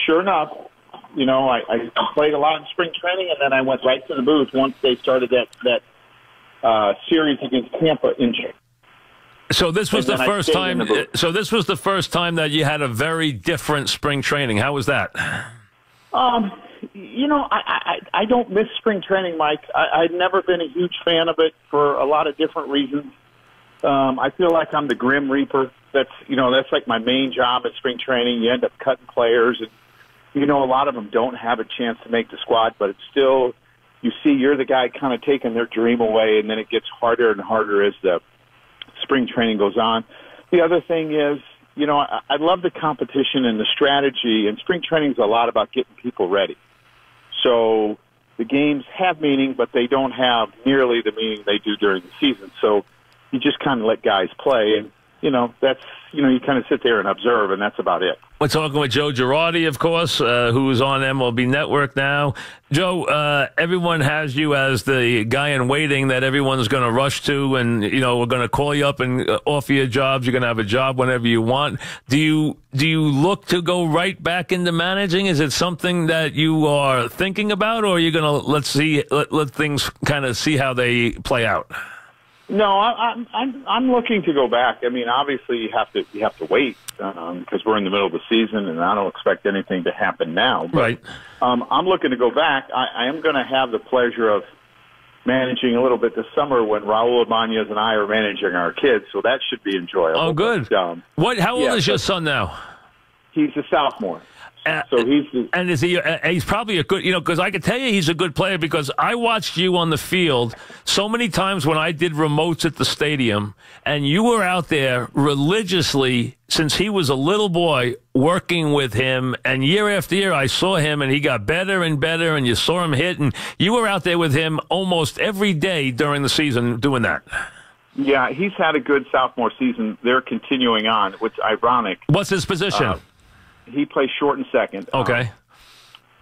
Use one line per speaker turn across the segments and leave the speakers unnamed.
sure enough, I played a lot in spring training, and then I went right to the booth once they started that series against Tampa in June.
So this was the first time. So this was the first time that you had a very different spring training. How was that?
I don't miss spring training, Mike. I've never been a huge fan of it for a lot of different reasons. I feel like I'm the Grim Reaper. That's like my main job at spring training. You end up cutting players, and a lot of them don't have a chance to make the squad, but it's still, you see, you're the guy kind of taking their dream away, and then it gets harder and harder as the spring training goes on. The other thing is, I love the competition and the strategy, and spring training is a lot about getting people ready. So the games have meaning, but they don't have nearly the meaning they do during the season. So you just kind of let guys play, and that's you kind of sit there and observe, and that's about it.
We're talking with Joe Girardi, of course, who's on MLB Network now. Joe, everyone has you as the guy in waiting that everyone's going to rush to, and we're going to call you up and offer you jobs. You're going to have a job whenever you want. Do you look to go right back into managing? Is it something that you are thinking about, or are you going to let things kind of see how they play out?
No, I'm looking to go back. I mean, obviously you have to wait because we're in the middle of the season, and I don't expect anything to happen now. But,
right.
I'm looking to go back. I am going to have the pleasure of managing a little bit this summer when Raul Ibanez and I are managing our kids, so that should be enjoyable.
Oh, good.
But,
how old is your son now?
He's a sophomore. So
is he? He's probably a good, because I can tell you he's a good player because I watched you on the field so many times when I did remotes at the stadium, and you were out there religiously since he was a little boy working with him, and year after year I saw him, and he got better and better, and you saw him hit, and you were out there with him almost every day during the season doing that.
Yeah, he's had a good sophomore season. They're continuing on, which is ironic.
What's his position?
He plays short and second.
Okay.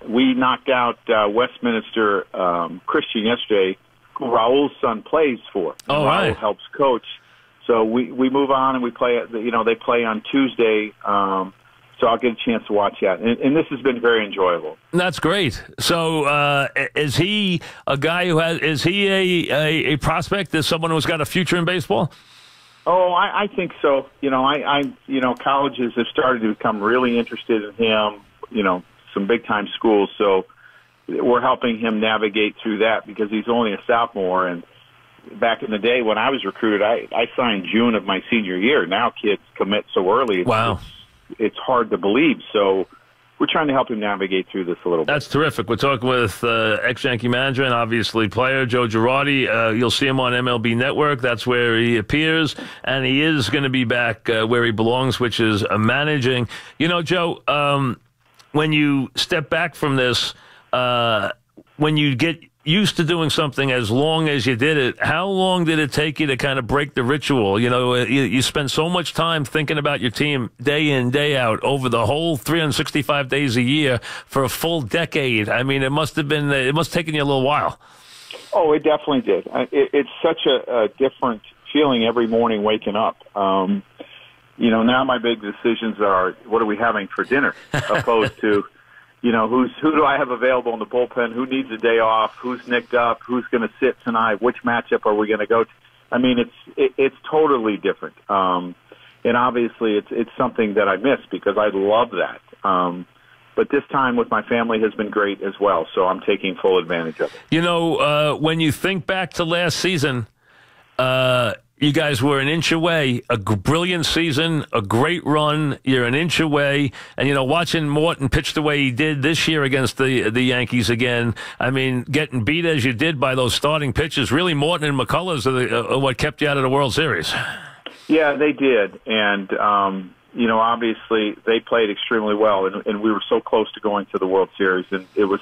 We knocked out Westminster Christian yesterday, who Raul's son plays for.
Oh,
Raul
right.
helps coach. So we move on and we play. They play on Tuesday. So I'll get a chance to watch that, and this has been very enjoyable.
That's great. So is he a guy who is he a prospect? Is someone who's got a future in baseball?
Oh, I think so. Colleges have started to become really interested in him, some big-time schools. So we're helping him navigate through that because he's only a sophomore. And back in the day when I was recruited, I signed June of my senior year. Now kids commit so early.
Wow.
It's hard to believe. So we're trying to help him navigate through this a little bit.
That's terrific. We're talking with ex-Yankee manager and obviously player Joe Girardi. You'll see him on MLB Network. That's where he appears, and he is going to be back where he belongs, which is managing. Joe, when you step back from this, when you get used to doing something as long as you did it, how long did it take you to kind of break the ritual? You spend so much time thinking about your team day in, day out over the whole 365 days a year for a full decade. I mean, it must have taken you a little while.
Oh, it definitely did. It's such a different feeling every morning waking up. Now my big decisions are, what are we having for dinner, opposed to, who do I have available in the bullpen? Who needs a day off? Who's nicked up? Who's going to sit tonight? Which matchup are we going to go to? I mean, it's totally different. And obviously it's something that I miss because I love that. But this time with my family has been great as well. So I'm taking full advantage of it.
When you think back to last season, you guys were an inch away, a brilliant season, a great run. You're an inch away. And, watching Morton pitch the way he did this year against the Yankees again, I mean, getting beat as you did by those starting pitchers, really Morton and McCullers are what kept you out of the World Series. Yeah,
they did. And, obviously they played extremely well, and we were so close to going to the World Series, and it was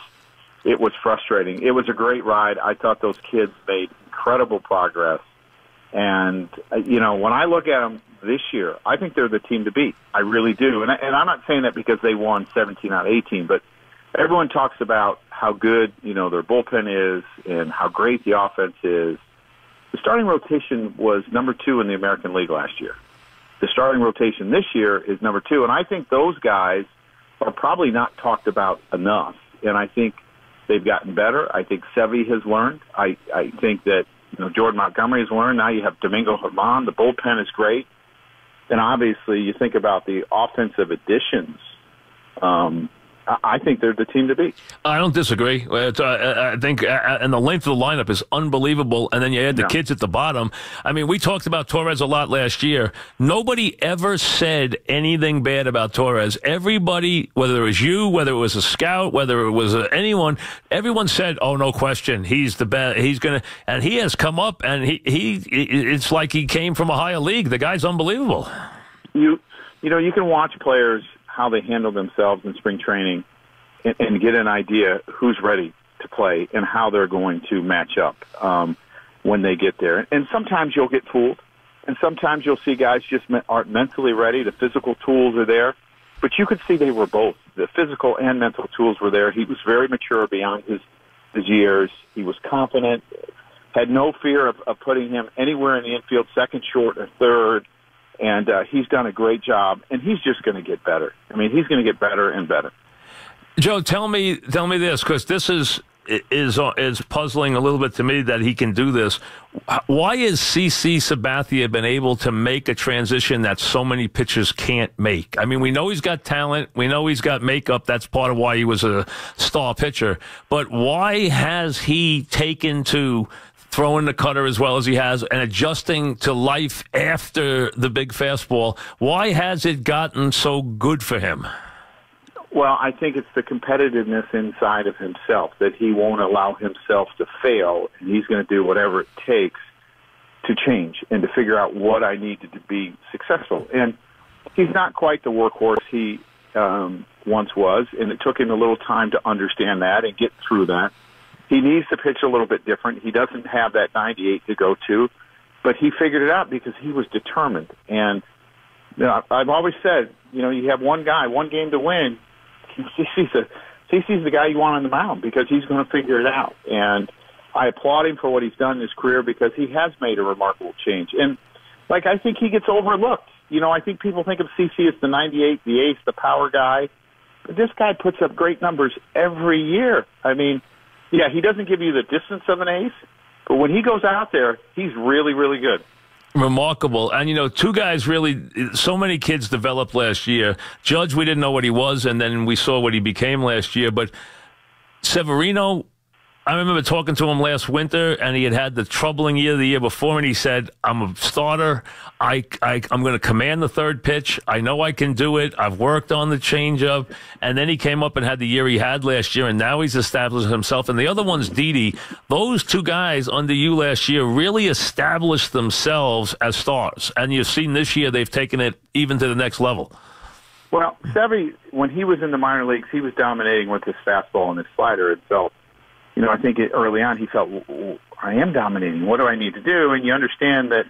frustrating. It was a great ride. I thought those kids made incredible progress. And, when I look at them this year, I think they're the team to beat. I really do. And I'm not saying that because they won 17 out of 18, but everyone talks about how good, their bullpen is and how great the offense is. The starting rotation was number 2 in the American League last year. The starting rotation this year is number 2. And I think those guys are probably not talked about enough. And I think they've gotten better. I think Sevy has learned. I think that Jordan Montgomery has learned. Now you have Domingo Germán. The bullpen is great. And obviously you think about the offensive additions. I think they're the team to beat.
I don't disagree. I think and the length of the lineup is unbelievable. And then you add the kids at the bottom. I mean, we talked about Torres a lot last year. Nobody ever said anything bad about Torres. Everybody, whether it was you, whether it was a scout, whether it was anyone, everyone said, "Oh, no question, he's the best. He's gonna." And he has come up, and it's like he came from a higher league. The guy's unbelievable.
You can watch players, how they handle themselves in spring training, and get an idea who's ready to play and how they're going to match up when they get there. And sometimes you'll get fooled, and sometimes you'll see guys just aren't mentally ready. The physical tools are there, but you could see they were both. The physical and mental tools were there. He was very mature beyond his years. He was confident, had no fear of putting him anywhere in the infield, second, short, or third. And he's done a great job, and he's just going to get better. I mean, he's going to get better and better.
Joe, tell me this, because this is puzzling a little bit to me that he can do this. Why has CC Sabathia been able to make a transition that so many pitchers can't make? I mean, we know he's got talent. We know he's got makeup. That's part of why he was a star pitcher. But why has he taken to throwing the cutter as well as he has and adjusting to life after the big fastball? Why has it gotten so good for him?
Well, I think it's the competitiveness inside of himself, that he won't allow himself to fail, and he's going to do whatever it takes to change and to figure out what I need to be successful. And he's not quite the workhorse he once was, and it took him a little time to understand that and get through that. He needs to pitch a little bit different. He doesn't have that 98 to go to, but he figured it out because he was determined. And I've always said, you have one guy, one game to win. CC's the guy you want on the mound because he's going to figure it out. And I applaud him for what he's done in his career because he has made a remarkable change. And, I think he gets overlooked. I think people think of CC as the 98, the ace, the power guy. But this guy puts up great numbers every year. I mean, yeah, he doesn't give you the distance of an ace, but when he goes out there, he's really, really good.
Remarkable. And, two guys really, so many kids developed last year. Judge, we didn't know what he was, and then we saw what he became last year. But Severino, I remember talking to him last winter, and he had the troubling year the year before, and he said, I'm a starter. I'm going to command the third pitch. I know I can do it. I've worked on the changeup. And then he came up and had the year he had last year, and now he's established himself. And the other one's Didi. Those two guys under you last year really established themselves as stars. And you've seen this year they've taken it even to the next level.
Well, Sevy, when he was in the minor leagues, he was dominating with his fastball and his slider. It felt, I think early on he felt, I am dominating. What do I need to do? And you understand that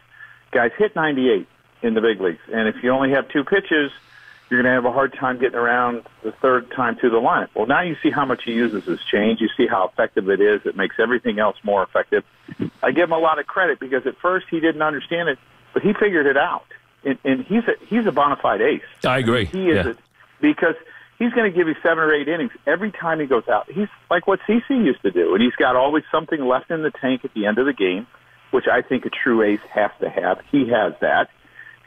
guys hit 98 in the big leagues. And if you only have two pitches, you're going to have a hard time getting around the third time to the lineup. Well, now you see how much he uses his change. You see how effective it is. It makes everything else more effective. I give him a lot of credit because at first he didn't understand it, but he figured it out. And he's a bona fide ace.
I agree.
He is because he's going to give you 7 or 8 innings every time he goes out. He's like what CC used to do, and he's got always something left in the tank at the end of the game, which I think a true ace has to have. He has that,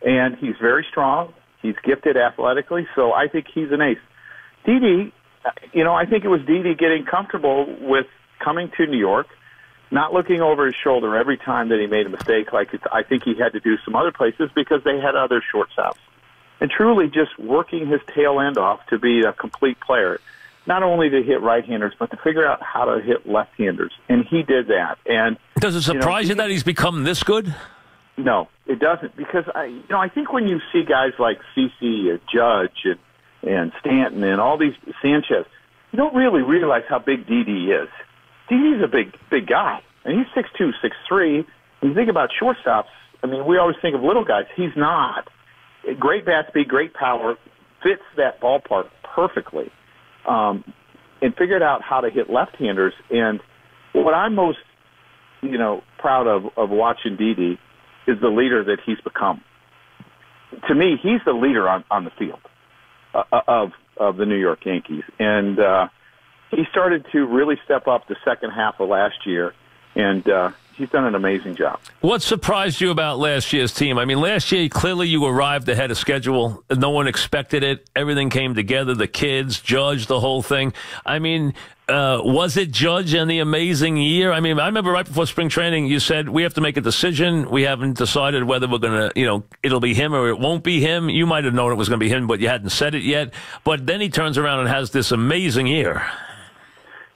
and he's very strong. He's gifted athletically, so I think he's an ace. Didi, I think it was Didi getting comfortable with coming to New York, not looking over his shoulder every time that he made a mistake. I think he had to do some other places because they had other shortstops. And truly just working his tail end off to be a complete player, not only to hit right-handers, but to figure out how to hit left-handers. And he did that. And
does it surprise you that he's become this good?
No, it doesn't, because I think when you see guys like CC and Judge and Stanton and all these Sanchez, you don't really realize how big Didi is. Didi's a big guy, and he's 6'2", 6'3". When you think about shortstops, we always think of little guys. He's not. Great bat speed, great power, fits that ballpark perfectly, and figured out how to hit left-handers. And what I'm most, proud of watching Didi is the leader that he's become. To me, he's the leader on the field of of the New York Yankees. And he started to really step up the second half of last year, and he's done an amazing job.
What surprised you about last year's team? I mean, last year, clearly you arrived ahead of schedule. No one expected it. Everything came together, the kids, Judge, the whole thing. I mean, was it Judge and the amazing year? I mean, I remember right before spring training, you said, we have to make a decision. We haven't decided whether we're going to, it'll be him or it won't be him. You might have known it was going to be him, but you hadn't said it yet. But then he turns around and has this amazing year.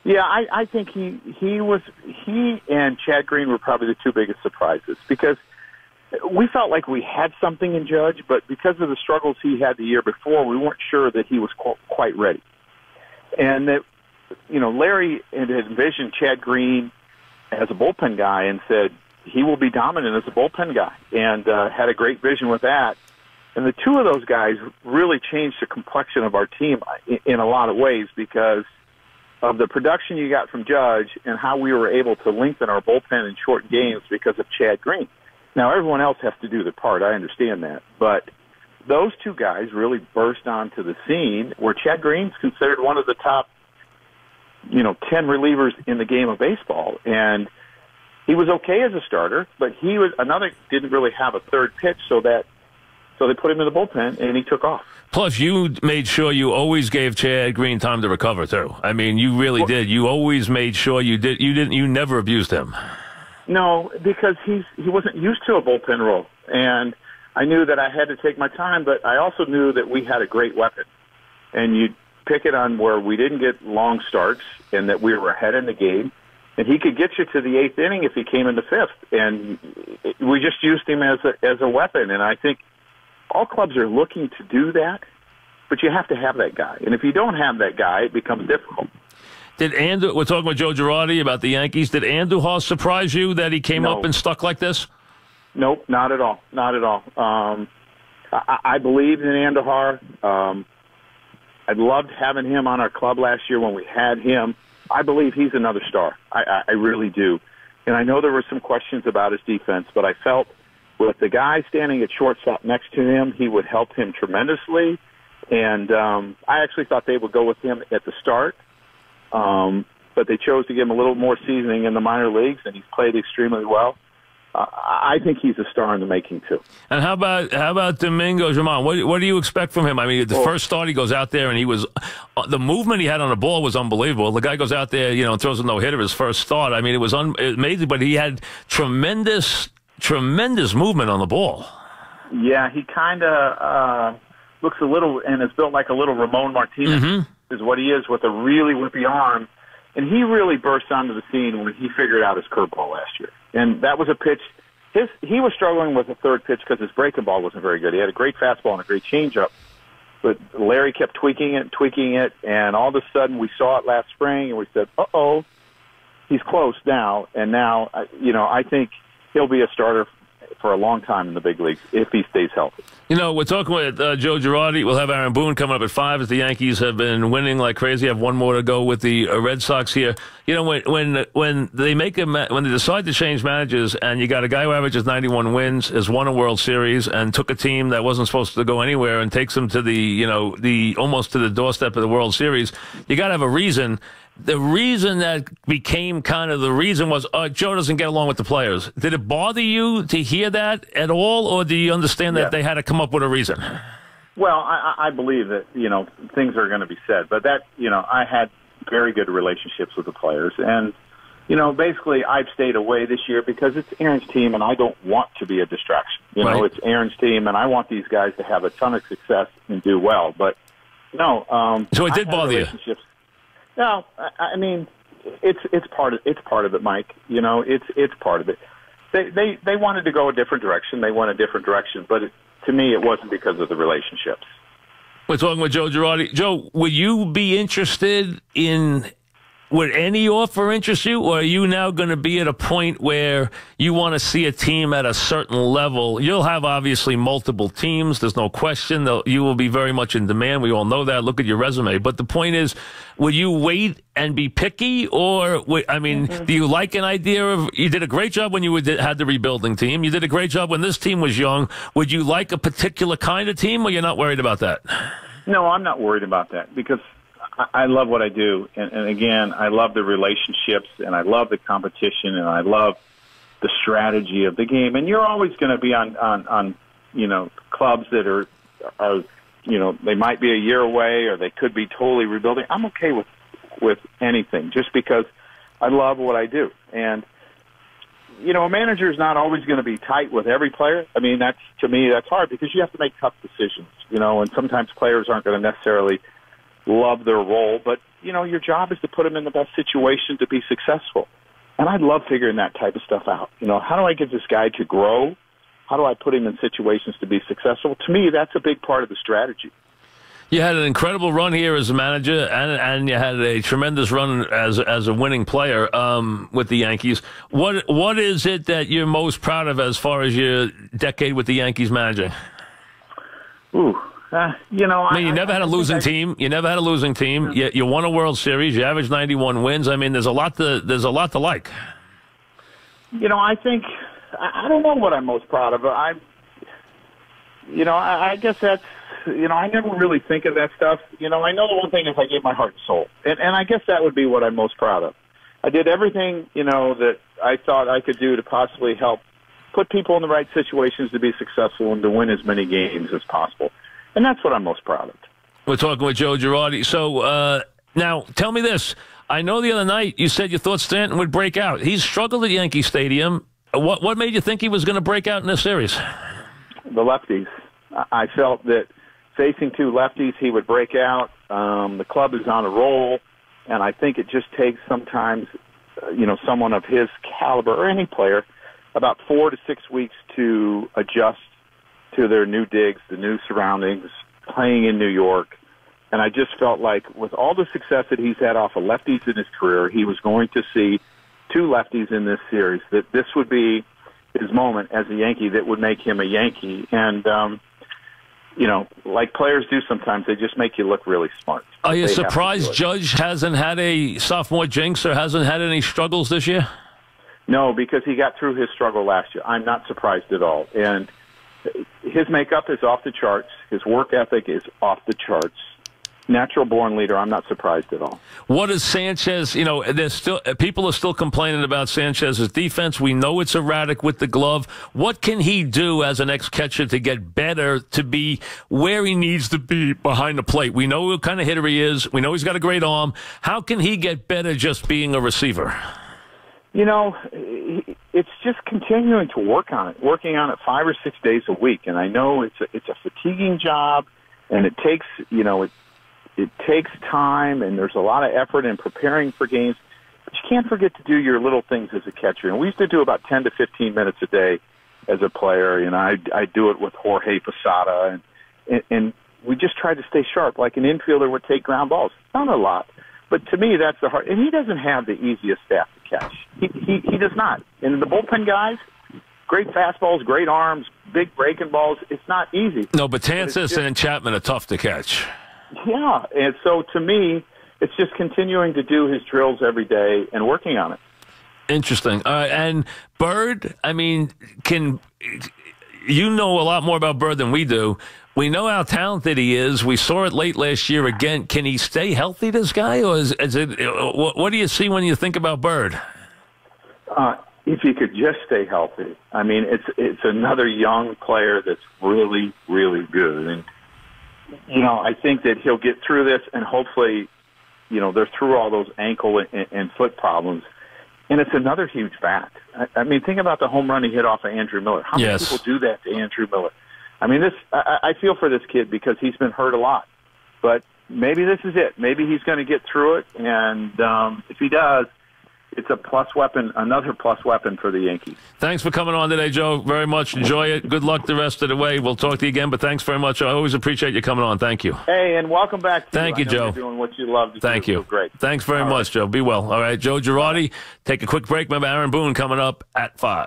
Yeah, I think he and Chad Green were probably the two biggest surprises, because we felt like we had something in Judge, but because of the struggles he had the year before, we weren't sure that he was quite ready. And that, Larry had envisioned Chad Green as a bullpen guy and said he will be dominant as a bullpen guy, and had a great vision with that. And the two of those guys really changed the complexion of our team in a lot of ways, because of the production you got from Judge and how we were able to lengthen our bullpen in short games because of Chad Green. Now, everyone else has to do their part. I understand that. But those two guys really burst onto the scene, where Chad Green's considered one of the top, 10 relievers in the game of baseball. And he was okay as a starter, but didn't really have a third pitch, so they put him in the bullpen, and he took off.
Plus, you made sure you always gave Chad Green time to recover too. I mean, you really did. You always made sure you did. You never abused him.
No, because he wasn't used to a bullpen role, and I knew that I had to take my time. But I also knew that we had a great weapon, and you pick it on where we didn't get long starts, and that we were ahead in the game, and he could get you to the eighth inning if he came in the fifth, and we just used him as a weapon. And I think all clubs are looking to do that, but you have to have that guy. And if you don't have that guy, it becomes difficult.
We're talking with Joe Girardi about the Yankees. Did Andujar surprise you that he came up and stuck like this?
Nope, not at all. Not at all. I believed in Andujar. I loved having him on our club last year when we had him. I believe he's another star. I really do. And I know there were some questions about his defense, but I felt with the guy standing at shortstop next to him, he would help him tremendously. And I actually thought they would go with him at the start, but they chose to give him a little more seasoning in the minor leagues, and he's played extremely well. I think he's a star in the making too.
And how about Domingo Germán? What do you expect from him? I mean, the first start he goes out there and the movement he had on the ball was unbelievable. The guy goes out there, and throws a no-hitter his first start. I mean, it was amazing, but he had tremendous movement on the ball.
Yeah, he kind of looks a little, and is built like a little Ramon Martinez, is what he is, with a really whippy arm. And he really burst onto the scene when he figured out his curveball last year. And that was a pitch. He was struggling with the third pitch because his breaking ball wasn't very good. He had a great fastball and a great changeup. But Larry kept tweaking it, and all of a sudden we saw it last spring, and we said, uh-oh, he's close now. And now, I think he'll be a starter for a long time in the big leagues if he stays healthy.
We're talking with Joe Girardi. We'll have Aaron Boone coming up at 5 as the Yankees have been winning like crazy. Have one more to go with the Red Sox here. When they decide to change managers, and you got a guy who averages 91 wins, has won a World Series, and took a team that wasn't supposed to go anywhere and takes them to the almost to the doorstep of the World Series, you got to have a reason. The reason that became kind of the reason was Joe doesn't get along with the players. Did it bother you to hear that at all, or do you understand that they had to come up with a reason?
Well, I believe that, things are going to be said. But that, I had very good relationships with the players. And, basically I've stayed away this year because it's Aaron's team, and I don't want to be a distraction. It's Aaron's team, and I want these guys to have a ton of success and do well. But, no.
So it did bother you?
No, I mean, it's part of it, Mike. It's part of it. They wanted to go a different direction. They went a different direction, but to me, it wasn't because of the relationships.
We're talking with Joe Girardi. Joe, would you be interested in? Would any offer interest you, or are you now going to be at a point where you want to see a team at a certain level? You'll have obviously multiple teams. There's no question. You will be very much in demand. We all know that. Look at your resume. But the point is, would you wait and be picky, or, do you like an idea of, you did a great job when you had the rebuilding team. You did a great job when this team was young. Would you like a particular kind of team, or you're not worried about that?
No, I'm not worried about that because I love what I do. And again, I love the relationships and I love the competition and I love the strategy of the game. And you're always going to be on clubs that are, they might be a year away or they could be totally rebuilding. I'm okay with anything just because I love what I do. And, a manager is not always going to be tight with every player. I mean, to me, that's hard because you have to make tough decisions, and sometimes players aren't going to necessarily love their role, but, your job is to put them in the best situation to be successful. And I love figuring that type of stuff out. How do I get this guy to grow? How do I put him in situations to be successful? To me, that's a big part of the strategy.
You had an incredible run here as a manager, and you had a tremendous run as a winning player with the Yankees. What is it that you're most proud of as far as your decade with the Yankees managing?
You
never had a losing team. You never had a losing team. You won a World Series. You averaged 91 wins. I mean, there's a lot to like.
I think I don't know what I'm most proud of. I guess that's. I never really think of that stuff. I know the one thing is I gave my heart and soul. And I guess that would be what I'm most proud of. I did everything, that I thought I could do to possibly help put people in the right situations to be successful and to win as many games as possible. And that's what I'm most proud of.
We're talking with Joe Girardi. So now tell me this. I know the other night you said you thought Stanton would break out. He's struggled at Yankee Stadium. What made you think he was going to break out in this series?
The lefties. I felt that facing two lefties, he would break out. The club is on a roll, and I think it just takes sometimes, someone of his caliber or any player about 4 to 6 weeks to adjust to their new digs, the new surroundings, playing in New York. And I just felt like with all the success that he's had off of lefties in his career, he was going to see two lefties in this series, that this would be his moment as a Yankee that would make him a Yankee. And, like players do sometimes, they just make you look really smart.
Are you surprised Judge hasn't had a sophomore jinx or hasn't had any struggles this year?
No, because he got through his struggle last year. I'm not surprised at all. And his makeup is off the charts. His work ethic is off the charts. Natural-born leader. I'm not surprised at all.
What is Sanchez? There's still people are still complaining about Sanchez's defense. We know it's erratic with the glove. What can he do as an ex-catcher to get better, to be where he needs to be behind the plate? We know what kind of hitter he is. We know he's got a great arm. How can he get better just being a receiver?
It's just continuing to working on it 5 or 6 days a week. And I know it's a fatiguing job, and it takes it takes time, and there's a lot of effort in preparing for games. But you can't forget to do your little things as a catcher. And we used to do about 10 to 15 minutes a day as a player. I do it with Jorge Posada, and we just try to stay sharp, like an infielder would take ground balls. Not a lot, but to me that's the hard. And he doesn't have the easiest staff to catch. He does not. And the bullpen guys, great fastballs, great arms, big breaking balls. It's not easy.
No, but Tansas and Chapman are tough to catch.
Yeah, and so to me, it's just continuing to do his drills every day and working on it.
Interesting. And Bird, I mean, you know a lot more about Bird than we do. We know how talented he is. We saw it late last year again. Can he stay healthy, this guy? Or is it? What do you see when you think about Bird?
If he could just stay healthy. I mean, it's another young player that's really, really good. And I think that he'll get through this, and hopefully, they're through all those ankle and foot problems. And it's another huge bat. I mean, think about the home run he hit off of Andrew Miller. How many people do that to Andrew Miller? I mean, I feel for this kid because he's been hurt a lot. But maybe this is it. Maybe he's going to get through it, and if he does, it's a plus weapon, another plus weapon for the Yankees.
Thanks for coming on today, Joe. Very much. Enjoy it. Good luck the rest of the way. We'll talk to you again, but thanks very much. I always appreciate you coming on. Thank you.
Hey, and welcome back to
Thank you, Joe.
You're doing what you love to do.
Thank you.
Great.
Thanks very much, Joe. Be well. All right, Joe Girardi. Take a quick break. Remember, Aaron Boone coming up at 5.